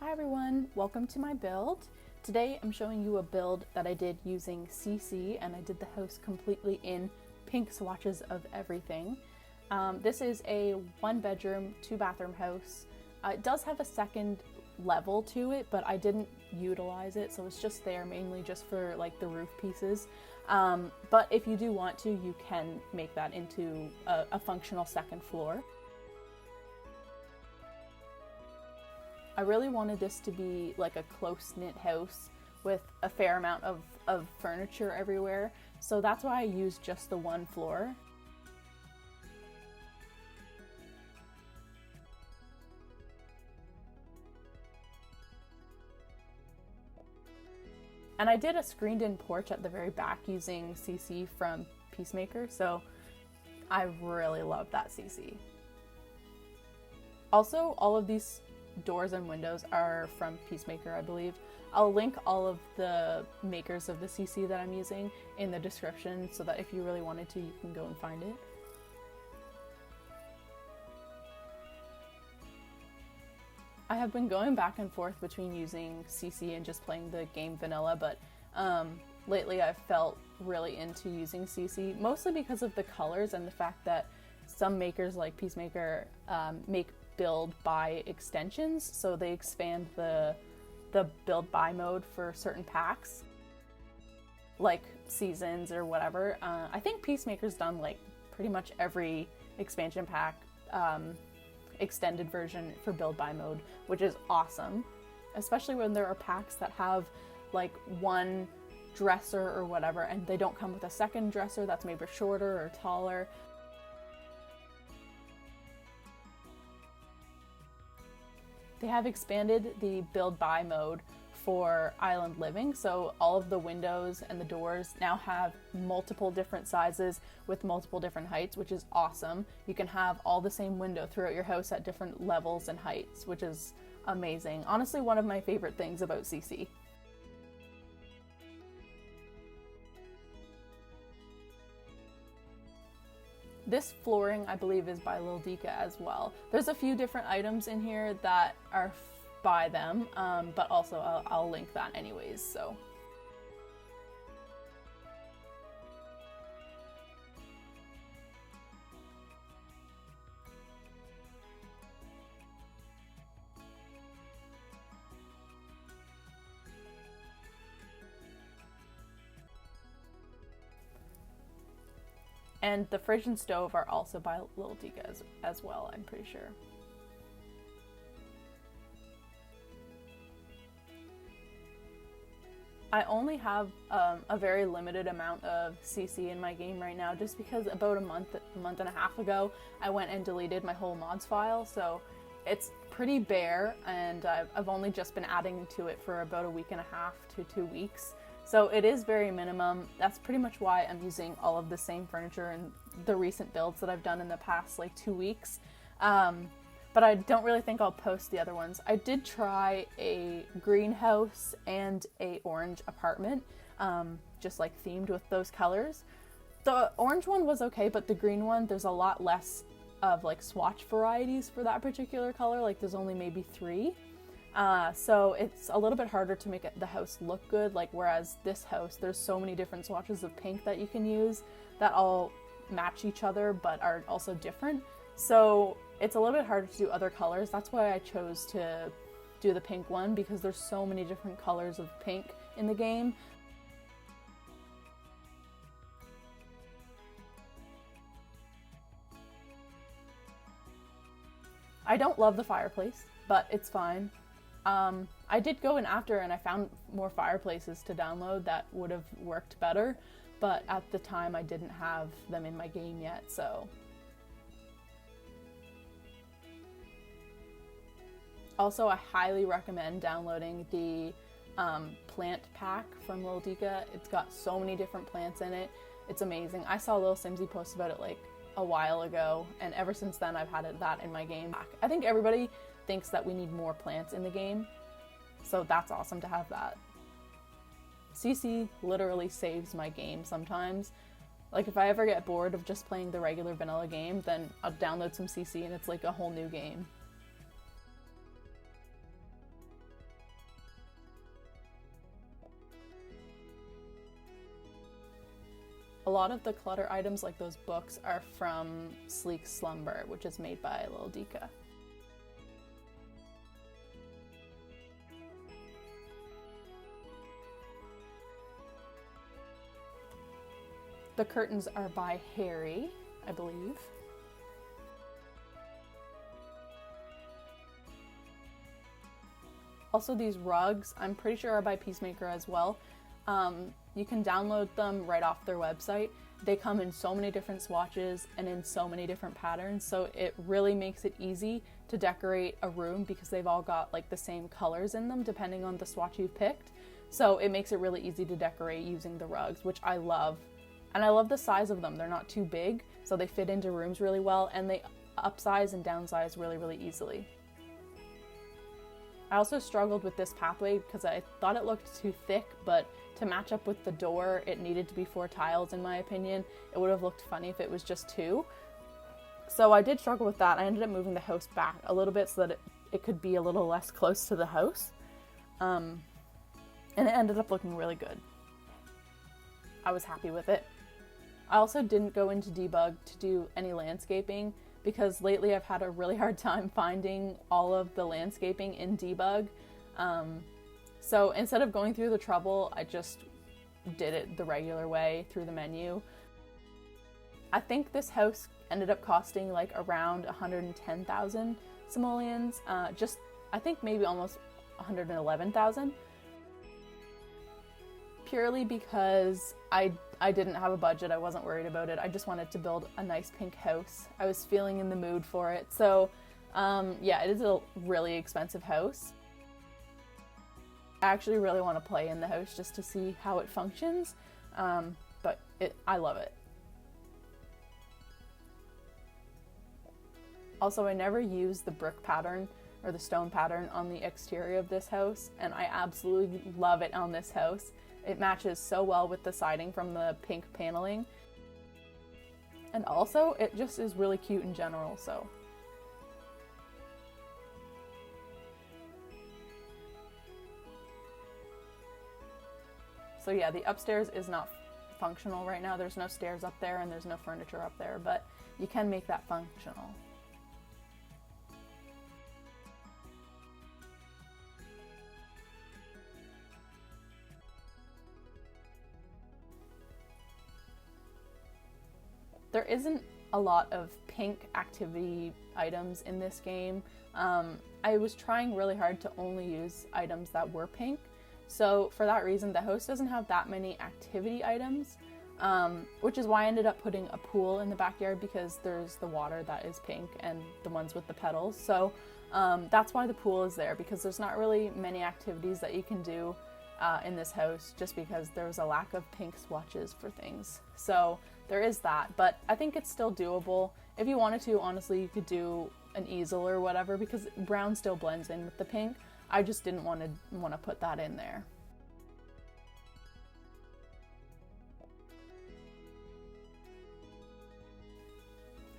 Hi everyone, welcome to my build. Today I'm showing you a build that I did using CC, and I did the house completely in pink swatches of everything. This is a 1-bedroom, 2-bathroom house. It does have a second level to it, but I didn't utilize it, so it's just there mainly just for like the roof pieces. But if you do want to, you can make that into a functional second floor. I really wanted this to be like a close-knit house with a fair amount of furniture everywhere, so that's why I used just the one floor. And I did a screened-in porch at the very back using CC from Peacemaker, so I really love that CC. Also, all of these doors and windows are from Peacemaker, I believe. I'll link all of the makers of the CC that I'm using in the description so that if you really wanted to, you can go and find it. I have been going back and forth between using CC and just playing the game vanilla, but lately I've felt really into using CC, mostly because of the colors and the fact that some makers like Peacemaker make build by extensions, so they expand the build by mode for certain packs, like seasons or whatever. I think Peacemaker's done like pretty much every expansion pack extended version for build by mode, which is awesome, especially when there are packs that have like one dresser or whatever and they don't come with a second dresser that's maybe shorter or taller. They have expanded the build by mode for island living, so all of the windows and the doors now have multiple different sizes with multiple different heights, which is awesome. You can have all the same window throughout your house at different levels and heights, which is amazing. Honestly, one of my favorite things about CC. This flooring, I believe, is by Lil Dika as well. There's a few different items in here that are by them, but also I'll link that anyways, so. And the fridge and stove are also by Lil Dika as well, I'm pretty sure. I only have a very limited amount of CC in my game right now, just because about a month and a half ago, I went and deleted my whole mods file, so it's pretty bare, and I've only just been adding to it for about a week and a half to 2 weeks. So it is very minimum. That's pretty much why I'm using all of the same furniture in the recent builds that I've done in the past like 2 weeks. But I don't really think I'll post the other ones. I did try a greenhouse and a orange apartment, just like themed with those colors. The orange one was okay, but the green one, there's a lot less of like swatch varieties for that particular color. Like there's only maybe 3. So it's a little bit harder to make the house look good, like whereas this house, there's so many different swatches of pink that you can use that all match each other but are also different. So it's a little bit harder to do other colors. That's why I chose to do the pink one, because there's so many different colors of pink in the game. I don't love the fireplace, but it's fine. I did go in after and I found more fireplaces to download that would have worked better, but at the time I didn't have them in my game yet, so. Also, I highly recommend downloading the plant pack from Lil Dika. It's got so many different plants in it. It's amazing. I saw Lil Simsy post about it like a while ago, and ever since then I've had that in my game. I think everybody thinks that we need more plants in the game, so that's awesome to have that. CC literally saves my game sometimes. Like if I ever get bored of just playing the regular vanilla game, then I'll download some CC and it's like a whole new game. A lot of the clutter items, like those books, are from Sleek Slumber, which is made by Lil Dika. The curtains are by Harry, I believe. Also, these rugs, I'm pretty sure are by Peacemaker as well. You can download them right off their website. They come in so many different swatches and in so many different patterns, so it really makes it easy to decorate a room because they've all got like the same colors in them depending on the swatch you've picked. So it makes it really easy to decorate using the rugs, which I love. And I love the size of them. They're not too big, so they fit into rooms really well, and they upsize and downsize really, really easily. I also struggled with this pathway because I thought it looked too thick, but to match up with the door, it needed to be 4 tiles in my opinion. It would have looked funny if it was just 2. So I did struggle with that. I ended up moving the house back a little bit so that it could be a little less close to the house. And it ended up looking really good. I was happy with it. I also didn't go into Debug to do any landscaping because lately I've had a really hard time finding all of the landscaping in Debug. So instead of going through the trouble, I just did it the regular way through the menu. I think this house ended up costing like around 110,000 simoleons. I think maybe almost 111,000. Purely because I didn't have a budget, I wasn't worried about it. I just wanted to build a nice pink house. I was feeling in the mood for it. So yeah, it is a really expensive house. I actually really want to play in the house just to see how it functions, but I love it. Also, I never used the brick pattern or the stone pattern on the exterior of this house, and I absolutely love it on this house. It matches so well with the siding from the pink paneling. And also, it just is really cute in general, so. So yeah, the upstairs is not functional right now. There's no stairs up there and there's no furniture up there, but you can make that functional. There isn't a lot of pink activity items in this game. I was trying really hard to only use items that were pink. So for that reason, the host doesn't have that many activity items, which is why I ended up putting a pool in the backyard because there's the water that is pink and the ones with the petals. So that's why the pool is there, because there's not really many activities that you can do in this house just because there's a lack of pink swatches for things. So there is that, but I think it's still doable. If you wanted to, honestly, you could do an easel or whatever because brown still blends in with the pink. I just didn't want to put that in there.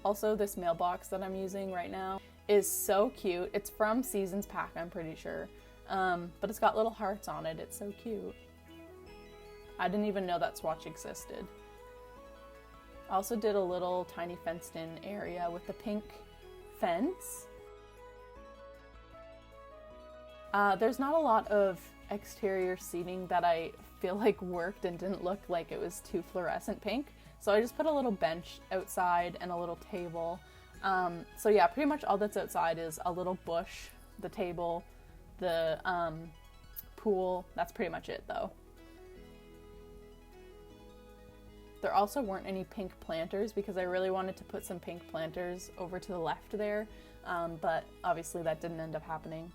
Also, this mailbox that I'm using right now is so cute. It's from Seasons Pack, I'm pretty sure. But it's got little hearts on it. It's so cute. I didn't even know that swatch existed. I also did a little tiny fenced in area with the pink fence. There's not a lot of exterior seating that I feel like worked and didn't look like it was too fluorescent pink. So I just put a little bench outside and a little table. So yeah, pretty much all that's outside is a little bush, the table, the pool. That's pretty much it though. There also weren't any pink planters because I really wanted to put some pink planters over to the left there, but obviously that didn't end up happening.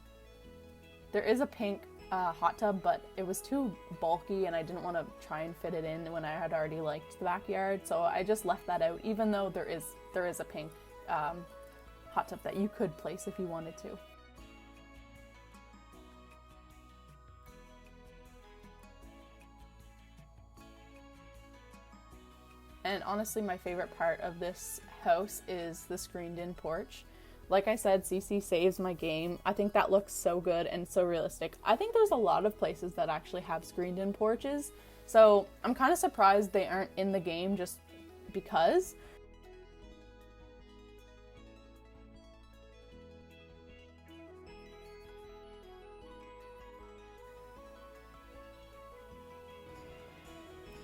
There is a pink hot tub, but it was too bulky and I didn't want to try and fit it in when I had already liked the backyard, so I just left that out, even though there is a pink hot tub that you could place if you wanted to. And honestly, my favorite part of this house is the screened-in porch. Like I said, CC saves my game. I think that looks so good and so realistic. I think there's a lot of places that actually have screened in porches, so I'm kind of surprised they aren't in the game just because.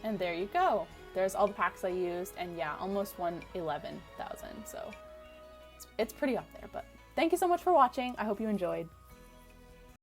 And there you go. There's all the packs I used, and yeah, almost won 11,000, so it's pretty up there. But thank you so much for watching. I hope you enjoyed.